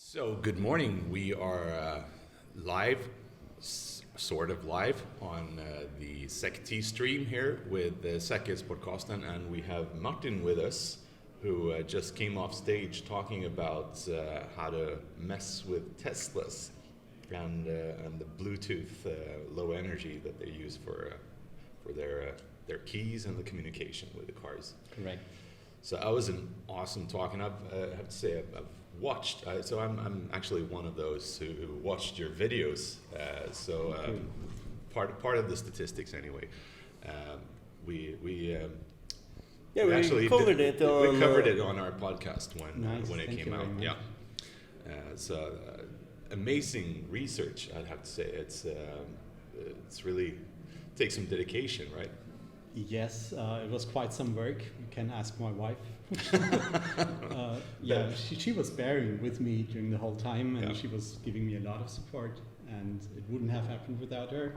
So, good morning. We are live, sort of live, on the SecT stream here with the Säkerhetspodcasten, and we have Martin with us, who just came off stage talking about how to mess with Teslas and the Bluetooth low energy that they use for their keys and the communication with the cars. Correct. So that was an awesome talk, and I have to say I've watched. So I'm actually one of those who watched your videos. Part of the statistics anyway. We actually covered it. We covered it on our podcast when it Thank came you out. very much. Yeah. So amazing research. I'd have to say it's really takes some dedication, right? Yes, it was quite some work. You can ask my wife. She was bearing with me during the whole time, and she was giving me a lot of support, and it wouldn't have happened without her.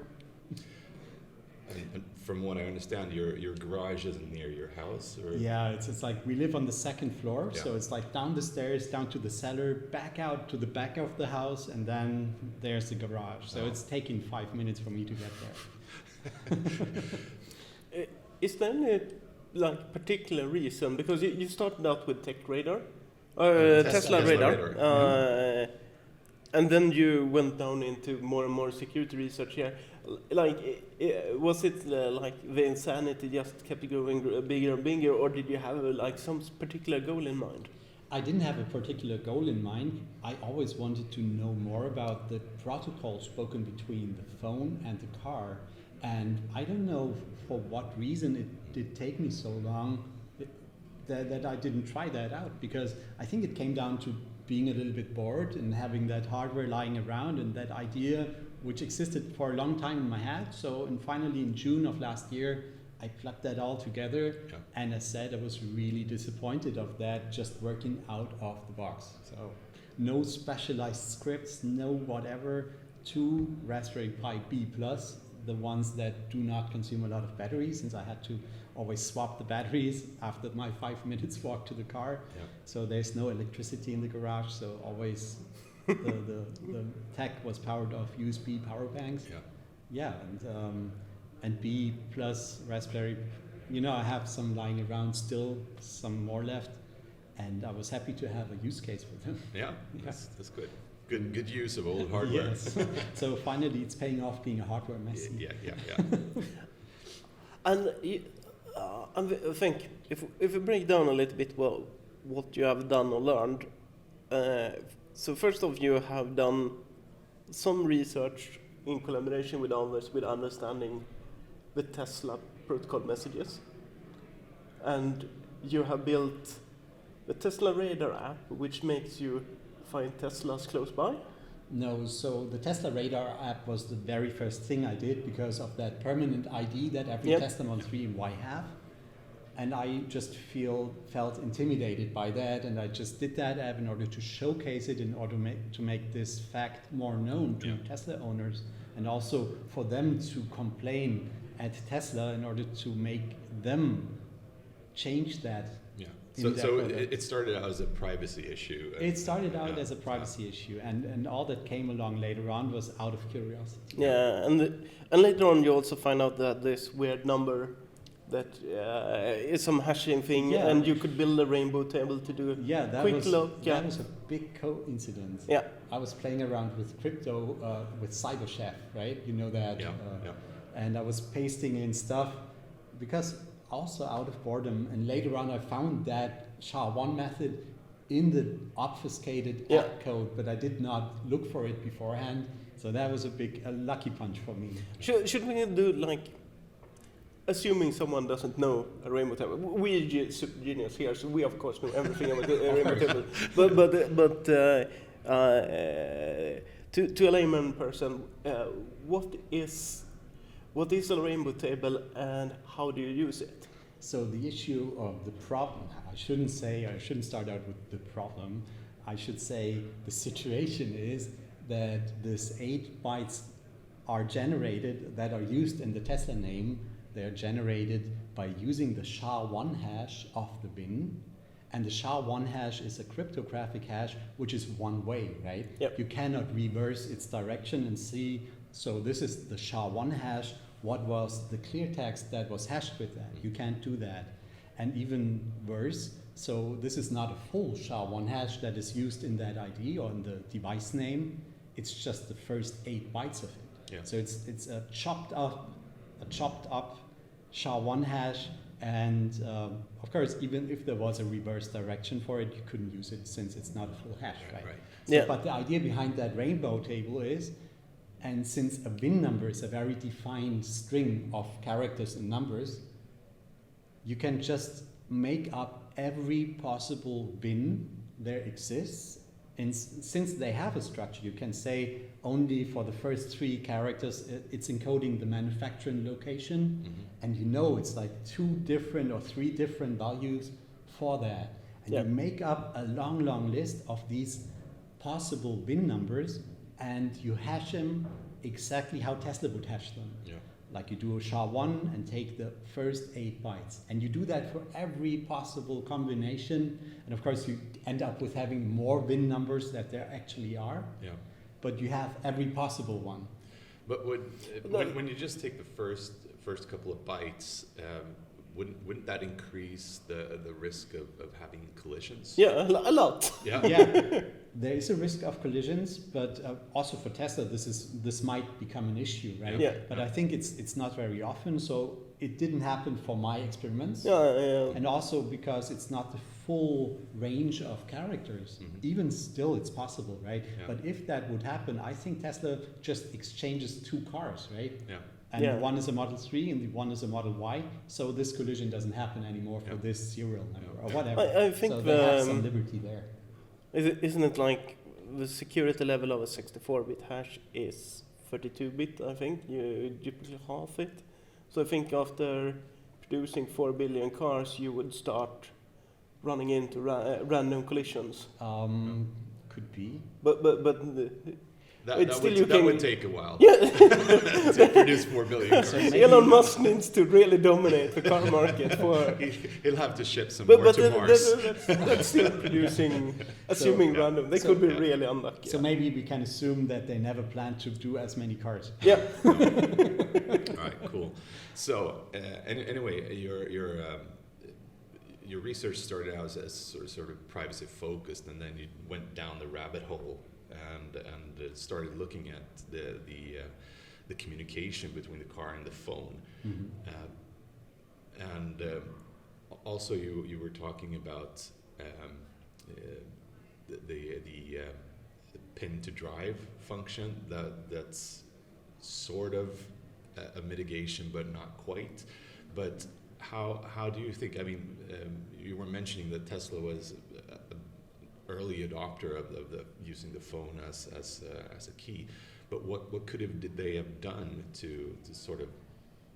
And from what I understand, your garage isn't near your house, or? Yeah, it's like we live on the second floor, so it's like down the stairs, down to the cellar, back out to the back of the house, and then there's the garage. So it's taking 5 minutes for me to get there. Is there any particular reason? Because you started out with Tech Radar, Tesla Radar. And then you went down into more and more security research here. Was it the insanity just kept growing bigger and bigger, or did you have some particular goal in mind? I didn't have a particular goal in mind. I always wanted to know more about the protocol spoken between the phone and the car. And I don't know for what reason it did take me so long that I didn't try that out, because I think it came down to being a little bit bored and having that hardware lying around and that idea which existed for a long time in my head. And finally in June of last year, I plugged that all together, and as said, I was really disappointed of that just working out of the box. So no specialized scripts, no whatever, 2 Raspberry Pi B+, the ones that do not consume a lot of battery, since I had to always swap the batteries after my 5 minutes walk to the car. Yeah. So there's no electricity in the garage, so always the tech was powered off USB power banks. And B plus Raspberry, I have some lying around still, some more left, and I was happy to have a use case for them. That's good. Good use of old hardware. Yes. So finally it's paying off being a hardware machine. Yeah. And I think if we break down a little bit what you have done or learned, so first off, you have done some research in collaboration with others with understanding the Tesla protocol messages, and you have built the Tesla Radar app, which makes you find Teslas close by? No, so the Tesla Radar app was the very first thing I did because of that permanent ID that every Tesla Model 3 and Y have. And I just felt intimidated by that, and I just did that app in order to showcase it, in order to make this fact more known to Tesla owners, and also for them to complain at Tesla in order to make them change that. So it started out as a privacy issue. It started out as a privacy issue, and all that came along later on was out of curiosity. Yeah, and later on you also find out that this weird number that is some hashing thing, and you could build a rainbow table to do a quick look. That was a big coincidence. Yeah. I was playing around with crypto with CyberChef, right? You know that? And I was pasting in stuff because also out of boredom, and later on I found that SHA-1 method in the obfuscated app code, but I did not look for it beforehand, so that was a lucky punch for me. Should we do assuming someone doesn't know a rainbow table? We're super genius here, so we of course know everything about a rainbow table, but to a layman person, what is a rainbow table and how do you use it? So the issue of the problem, I shouldn't start out with the problem. I should say the situation is that these 8 bytes are generated that are used in the Tesla name. They're generated by using the SHA-1 hash of the bin, And the SHA-1 hash is a cryptographic hash, which is one way, right? Yep. You cannot reverse its direction and see, so this is the SHA-1 hash, what was the clear text that was hashed with that? You can't do that. And even worse, so this is not a full SHA-1 hash that is used in that ID or in the device name. It's just the first 8 bytes of it. Yeah. So it's a chopped up SHA-1 hash, and of course, even if there was a reverse direction for it, you couldn't use it since it's not a full hash, right? So, Yeah. but the idea behind that rainbow table is, and since a VIN number is a very defined string of characters and numbers, you can just make up every possible VIN there exists. And since they have a structure, you can say only for the first 3 characters, it's encoding the manufacturing location. And you know it's like 2 different or 3 different values for that. And you make up a long, long list of these possible VIN numbers, and you hash them exactly how Tesla would hash them. Yeah. Like you do a SHA-1 and take the first 8 bytes. And you do that for every possible combination. And of course, you end up with having more VIN numbers that there actually are. Yeah. But you have every possible one. But when you just take the first couple of bytes, wouldn't that increase the risk of having collisions? Yeah, a lot. Yeah. Yeah, there is a risk of collisions, but also for Tesla, this might become an issue, right? Yeah. But I think it's not very often, so it didn't happen for my experiments. Yeah. And also because it's not the full range of characters. Even still, it's possible, right? Yeah. But if that would happen, I think Tesla just exchanges 2 cars, right? Yeah. And one is a Model 3 and the one is a Model Y, so this collision doesn't happen anymore for Yeah. this serial number or whatever. I think so they have some liberty there. Isn't it like the security level of a 64-bit hash is 32-bit, I think? You duplicate half it. So I think after producing 4 billion cars, you would start running into random collisions. Could be. But That would take a while. Yeah. To produce 4 billion cars. So maybe- Elon Musk needs to really dominate the car market for. He'll have to ship some more to Mars. That's still producing, assuming random. They could be really unlucky. So maybe we can assume that they never plan to do as many cars. Yeah. All right, cool. So anyway, your research started out as sort of privacy focused, and then you went down the rabbit hole and started looking at the communication between the car and the phone. And also you were talking about the pin to drive function that's sort of a mitigation, but not quite. But how do you think? I mean, you were mentioning that Tesla was an early adopter of the using the phone as a key. But what did they have done to sort of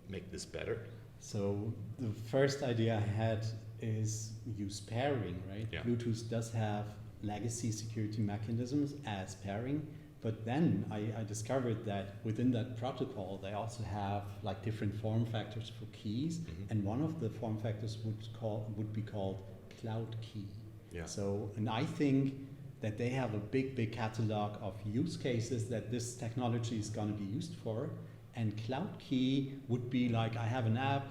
make this better? So the first idea I had is use pairing, right? Yeah. Bluetooth does have legacy security mechanisms as pairing, but then I discovered that within that protocol they also have like different form factors for keys, and one of the form factors would be called cloud key. Yeah. So, and I think that they have a big catalog of use cases that this technology is going to be used for. And Cloud Key would be like, I have an app,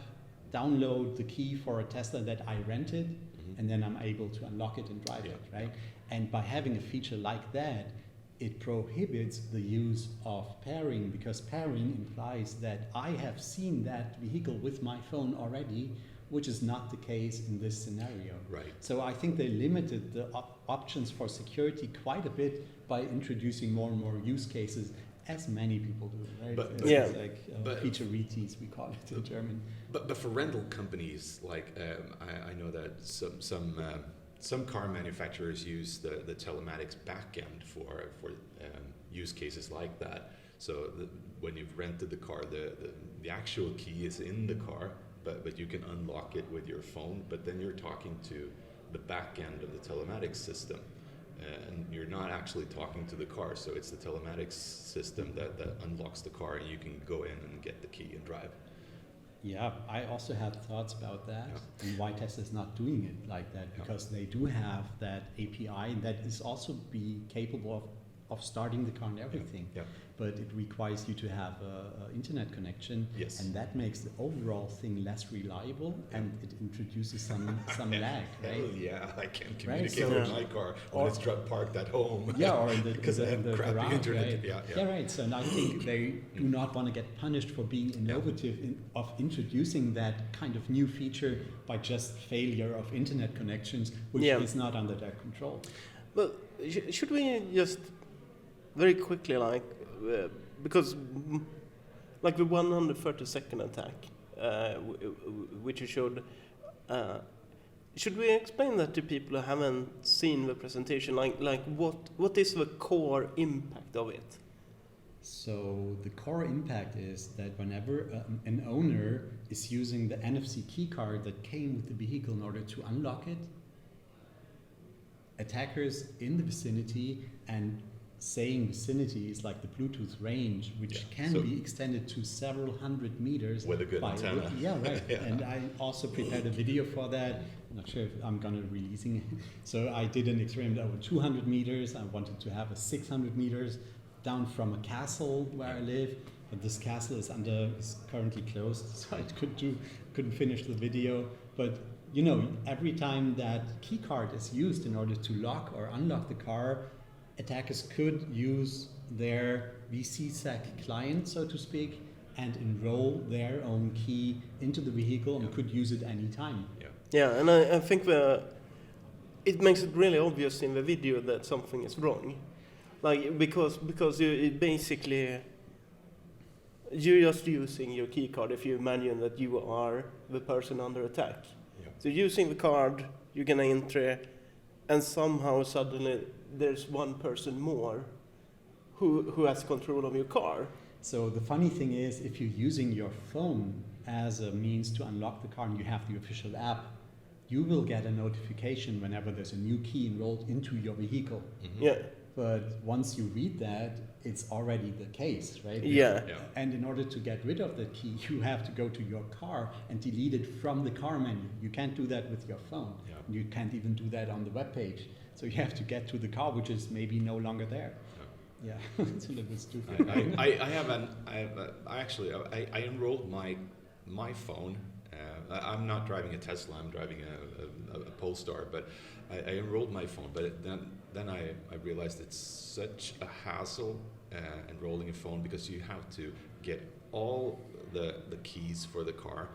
download the key for a Tesla that I rented, and then I'm able to unlock it and drive it, right? And by having a feature like that, it prohibits the use of pairing, because pairing implies that I have seen that vehicle with my phone already, which is not the case in this scenario. Right. So I think they limited the options for security quite a bit by introducing more and more use cases, as many people do, right? But- It's like but- featureitis, we call it in German. But for rental companies, like I know that some car manufacturers use the telematics backend for use cases like that. So when you've rented the car, the actual key is in the car, but you can unlock it with your phone. But then you're talking to the back end of the telematics system, and you're not actually talking to the car. So it's the telematics system that unlocks the car, and you can go in and get the key and drive. Yeah, I also had thoughts about that, and why Tesla is not doing it like that, because they do have that API that is also be capable of starting the car and everything. Yeah. But it requires you to have a internet connection, Yes. and that makes the overall thing less reliable, and it introduces some lag, right? Hell yeah, I can Right, communicate so- with my car when it's parked at home. Yeah, or in the, because I have the crappy garage, internet. right? Yeah. Right. So and I think they do not want to get punished for being innovative of introducing that kind of new feature by just failure of internet connections, which is not under their control. But should we just very quickly, because like the 132nd attack, which you showed, should we explain that to people who haven't seen the presentation? Like what is the core impact of it? So the core impact is that whenever an owner is using the NFC key card that came with the vehicle in order to unlock it, attackers in the vicinity, and saying vicinity is like the Bluetooth range, which can be extended to several hundred meters. With a good antenna. Yeah, right. Yeah. And I also prepared a video for that. I'm not sure if I'm going to releasing it. So I did an experiment over 200 meters. I wanted to have a 600 meters down from a castle where I live. But this castle is currently closed, so I couldn't finish the video. But you know, every time that key card is used in order to lock or unlock the car, attackers could use their VCSEC client, so to speak, and enroll their own key into the vehicle and could use it anytime. Yeah, and I think it makes it really obvious in the video that something is wrong, like because it basically you're just using your key card if you imagine that you are the person under attack. Yeah. So using the card, you're gonna enter, and somehow suddenly there's one person more who has control of your car. So the funny thing is, if you're using your phone as a means to unlock the car and you have the official app, you will get a notification whenever there's a new key enrolled into your vehicle. Mm-hmm. Yeah. But once you read that, it's already the case, right? Yeah. And in order to get rid of the key, you have to go to your car and delete it from the car menu. You can't do that with your phone. Yeah. You can't even do that on the web page. So you have to get to the car, which is maybe no longer there. Yeah, it's a little bit stupid. I enrolled my phone. I'm not driving a Tesla. I'm driving a Polestar, but I enrolled my phone. But then I realized it's such a hassle enrolling a phone, because you have to get all the keys for the car,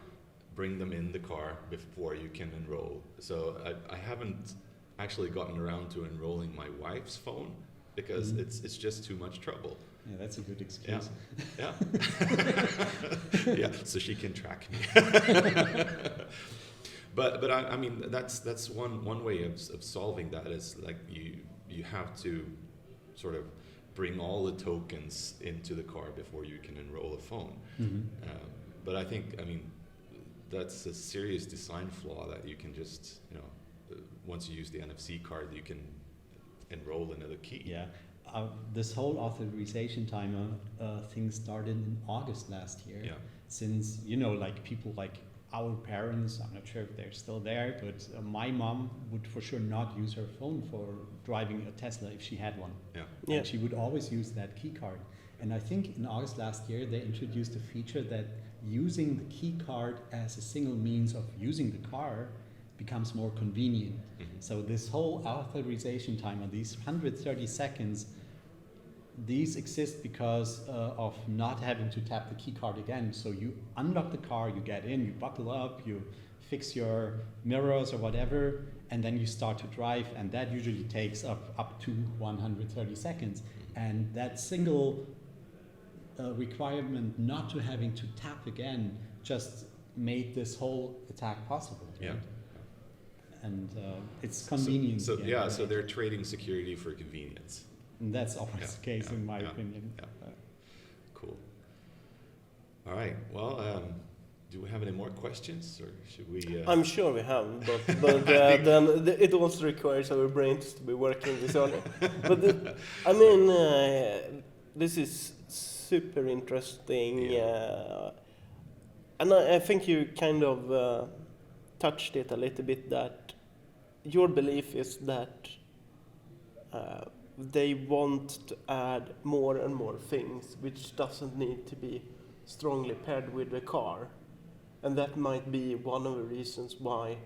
bring them in the car before you can enroll. So I haven't actually gotten around to enrolling my wife's phone, because it's just too much trouble. Yeah, that's a good excuse. Yeah. Yeah, so she can track me. But I mean, that's one way of solving that, is like you have to sort of bring all the tokens into the car before you can enroll a phone. Mm-hmm. But I think, I mean, that's a serious design flaw, that you can just, once you use the NFC card, you can enroll another key. Yeah. This whole authorization timer thing started in August last year. Yeah. Since, like people like our parents, I'm not sure if they're still there, but my mom would for sure not use her phone for driving a Tesla if she had one. Yeah. And she would always use that key card. And I think in August last year, they introduced a feature that using the key card as a single means of using the car becomes more convenient. Mm-hmm. So this whole authorization timer, these 130 seconds, these exist because of not having to tap the key card again. So you unlock the car, you get in, you buckle up, you fix your mirrors or whatever, and then you start to drive, and that usually takes up to 130 seconds. And that single requirement not to having to tap again just made this whole attack possible. Right? Yeah. And it's convenient. So so they're trading security for convenience. And that's always the case, in my opinion. Yeah. Cool. All right. Well, do we have any more questions, or should we? I'm sure we have, but then it also requires our brains to be working this early. But this is super interesting. And I think you kind of touched it a little bit, that your belief is that they want to add more and more things, which doesn't need to be strongly paired with the car. And that might be one of the reasons why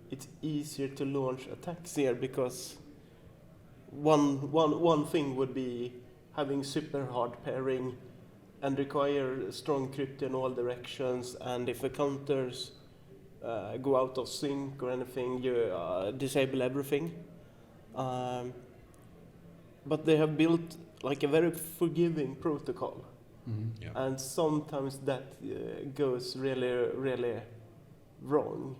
it's easier to launch attacks here, because one thing would be having super hard pairing and require strong crypto in all directions, and if the counters go out of sync or anything, you disable everything. But they have built like a very forgiving protocol. Mm-hmm. Yeah. And sometimes that goes really, really wrong.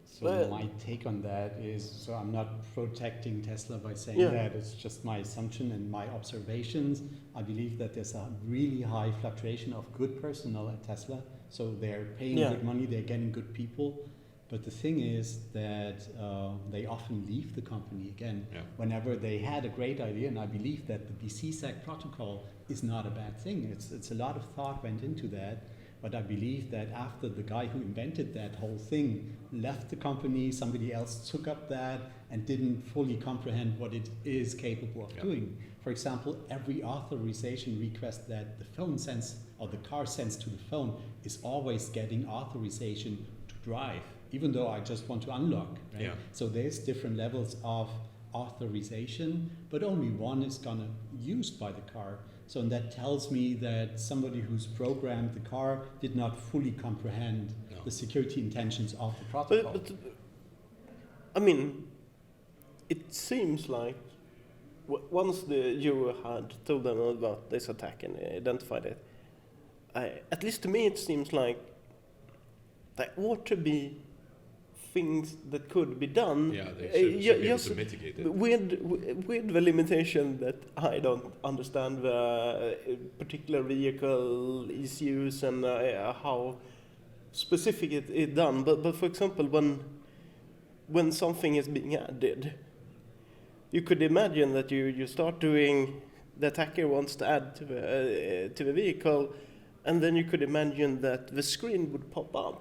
So my take on that is, so I'm not protecting Tesla by saying Yeah. that, it's just my assumption and my observations. I believe that there's a really high fluctuation of good personnel at Tesla, so they're paying Yeah. good money, they're getting good people. But the thing is that they often leave the company again Yeah. whenever they had a great idea, and I believe that the BCSAC protocol is not a bad thing. It's a lot of thought went into that, but I believe that after the guy who invented that whole thing left the company, somebody else took up that and didn't fully comprehend what it is capable of Yeah. doing. For example, every authorization request that the phone sends or the car sends to the phone is always getting authorization to drive, even though I just want to unlock, right? Yeah. So there's different levels of authorization, but only one is gonna used by the car. So that tells me that somebody who's programmed the car did not fully comprehend No. the security intentions of the protocol. But I mean, it seems like once you had told them about this attack and identified it, at least to me it seems like there ought to be things that could be done. Yeah, they should be able just to mitigate it. with the limitation that I don't understand the particular vehicle issues and how specific it done. But for example, when something is being added, you could imagine that you start doing, the attacker wants to add to the vehicle, and then you could imagine that the screen would pop up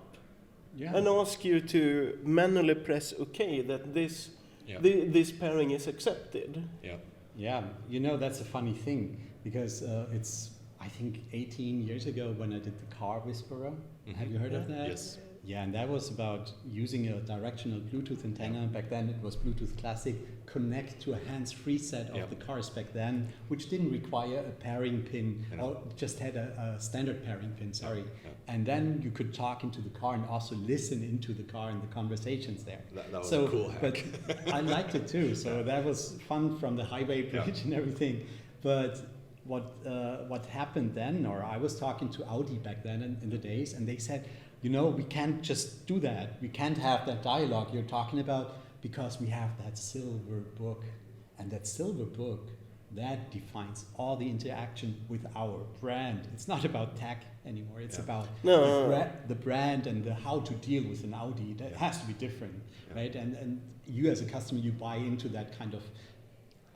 Yeah. and ask you to manually press OK, that this Yeah. this pairing is accepted. Yeah. Yeah, you know, that's a funny thing because it's, I think, 18 years ago when I did the Car Whisperer. Have you heard of that? Yes. Yeah, and that was about using a directional Bluetooth antenna. Back then it was Bluetooth Classic, connect to a hands-free set of Yeah. the cars back then, which didn't require a pairing pin, I know. or just had a standard pairing pin, sorry. Yeah. And then you could talk into the car and also listen into the car and the conversations there. That was So, a cool hack. but I liked it too, so that was fun from the highway bridge and everything. But what happened then, or I was talking to Audi back then in the days, and they said, you know, we can't just do that. We can't have that dialogue you're talking about because we have that silver book. And that silver book, that defines all the interaction with our brand. It's not about tech anymore. It's Yeah. about No. the brand and the how to deal with an Audi. That has to be different, Yeah. right? And you as a customer, you buy into that kind of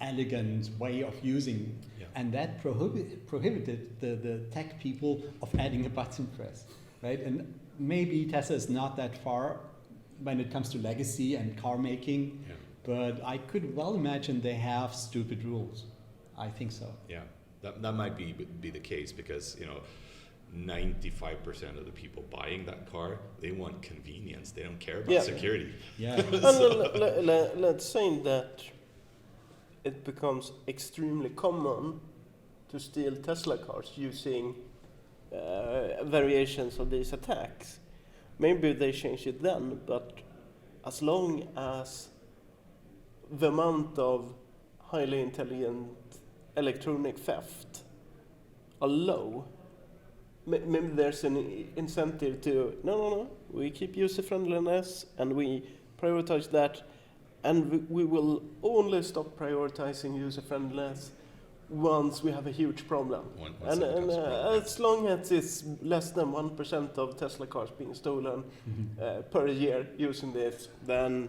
elegant way of using. Yeah. And that prohibited the tech people of adding a button press, right? And maybe Tesla is not that far when it comes to legacy and car making, Yeah. but I could well imagine they have stupid rules. I think so. Yeah, that might be the case because, you know, 95% of the people buying that car, they want convenience. They don't care about Yeah. security. Yeah. And let's say that it becomes extremely common to steal Tesla cars using variations of these attacks. Maybe they change it then, but as long as the amount of highly intelligent electronic theft are low, maybe there's an incentive to, no, we keep user friendliness and we prioritize that, and we will only stop prioritizing user friendliness once we have a huge problem. Once And, it becomes a problem. as long as it's less than 1% of Tesla cars being stolen per year using this, then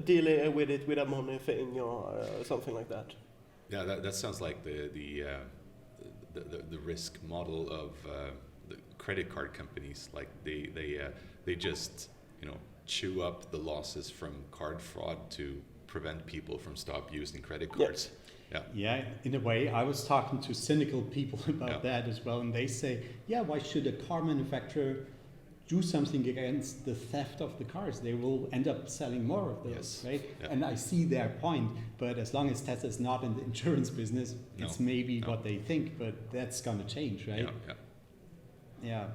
deal with it with a money thing or something like that. Yeah, that sounds like the the risk model of the credit card companies. Like they just chew up the losses from card fraud to prevent people from stop using credit cards. Yeah, in a way, I was talking to cynical people about that as well, and they say, why should a car manufacturer do something against the theft of the cars? They will end up selling more of those, right? Yeah. And I see their point, but as long as Tesla's not in the insurance business, it's maybe what they think, but that's going to change, right? Yeah.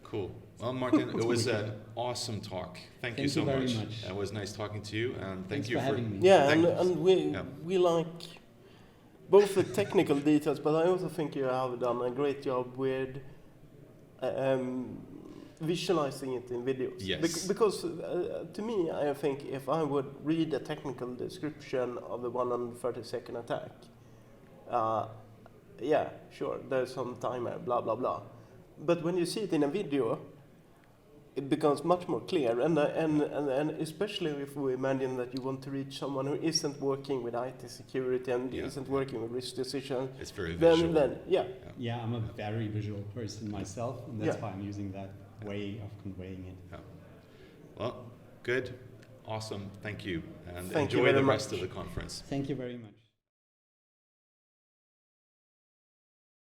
Cool. Well, Martin, it was an awesome talk. Thank you so very much. much. It was nice talking to you, and Thanks for having me. Yeah, and we like both the technical details, but I also think you have done a great job with visualizing it in videos. Yes. Because to me, I think if I would read a technical description of the 130-second attack, sure, there's some timer, blah, blah, blah. But when you see it in a video, it becomes much more clear, and especially if we imagine that you want to reach someone who isn't working with IT security and isn't working with risk decisions. It's very visual. Yeah, I'm a very visual person myself, and that's why I'm using that way of conveying it. Yeah. Well, good, awesome, thank you, and Thank you enjoy very the rest much. of the conference. Thank you very much.